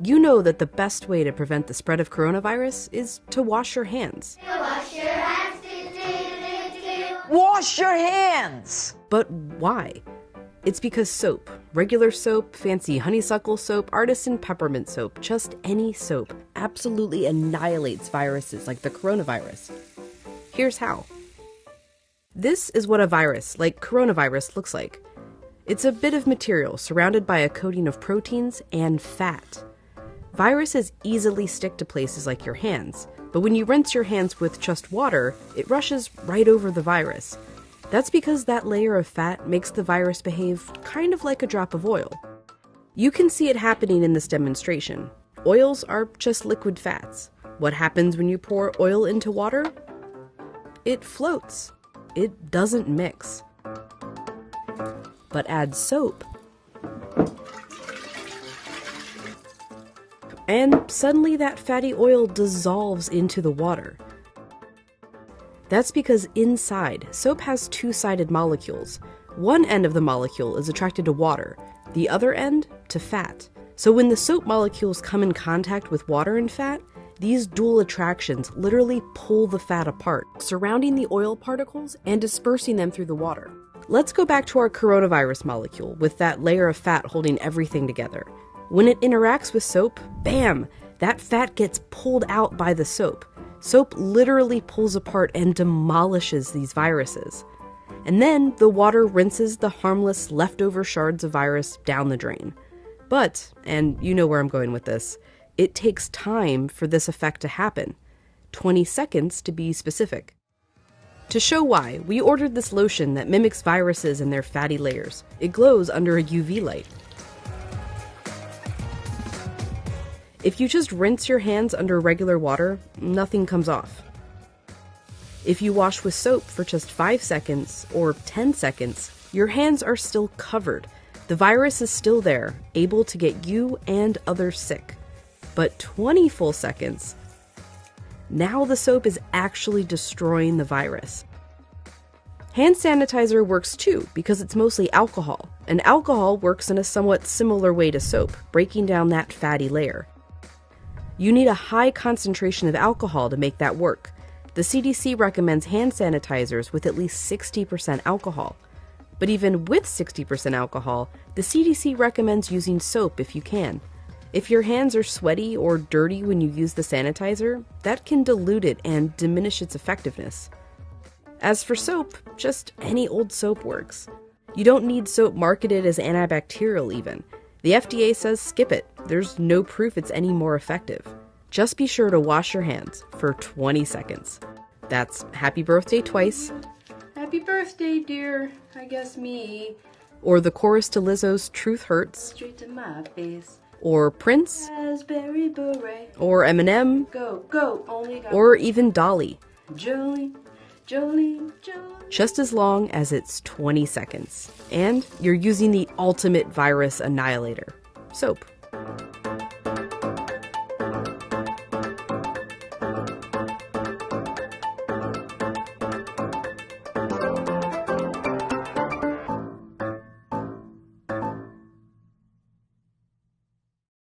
You know that the best way to prevent the spread of coronavirus is to wash your hands. Wash your hands. Wash your hands! But why? It's because soap, regular soap, fancy honeysuckle soap, artisan peppermint soap, just any soap, absolutely annihilates viruses like the coronavirus. Here's how. This is what a virus, like coronavirus, looks like. It's a bit of material surrounded by a coating of proteins and fat. Viruses easily stick to places like your hands, but when you rinse your hands with just water, it rushes right over the virus. That's because that layer of fat makes the virus behave kind of like a drop of oil. You can see it happening in this demonstration. Oils are just liquid fats. What happens when you pour oil into water? It floats. It doesn't mix. But add soap, and suddenly that fatty oil dissolves into the water. That's because inside, soap has two-sided molecules. One end of the molecule is attracted to water, the other end to fat. So when the soap molecules come in contact with water and fat, these dual attractions literally pull the fat apart, surrounding the oil particles and dispersing them through the water. Let's go back to our coronavirus molecule with that layer of fat holding everything together. When it interacts with soap, bam, that fat gets pulled out by the soap. Soap literally pulls apart and demolishes these viruses. And then the water rinses the harmless leftover shards of virus down the drain. But, and you know where I'm going with this, it takes time for this effect to happen. 20 seconds to be specific. To show why, we ordered this lotion that mimics viruses in their fatty layers. It glows under a UV light. If you just rinse your hands under regular water, nothing comes off. If you wash with soap for just 5 seconds or 10 seconds, your hands are still covered. The virus is still there, able to get you and others sick. But 20 full seconds, now the soap is actually destroying the virus. Hand sanitizer works too because it's mostly alcohol, and alcohol works in a somewhat similar way to soap, breaking down that fatty layer. You need a high concentration of alcohol to make that work. The CDC recommends hand sanitizers with at least 60% alcohol. But even with 60% alcohol, the CDC recommends using soap if you can. If your hands are sweaty or dirty when you use the sanitizer, that can dilute it and diminish its effectiveness. As for soap, just any old soap works. You don't need soap marketed as antibacterial even. The FDA says skip it. There's no proof it's any more effective. Just be sure to wash your hands for 20 seconds. That's happy birthday twice. Happy birthday, dear. I guess me. Or the chorus to Lizzo's Truth Hurts. Straight to my face. Or Prince. Raspberry beret. Or Eminem. Go, go, only go. Or even Dolly. Jolene, Jolene, Jolene. Just as long as it's 20 seconds. And you're using the ultimate virus annihilator, soap.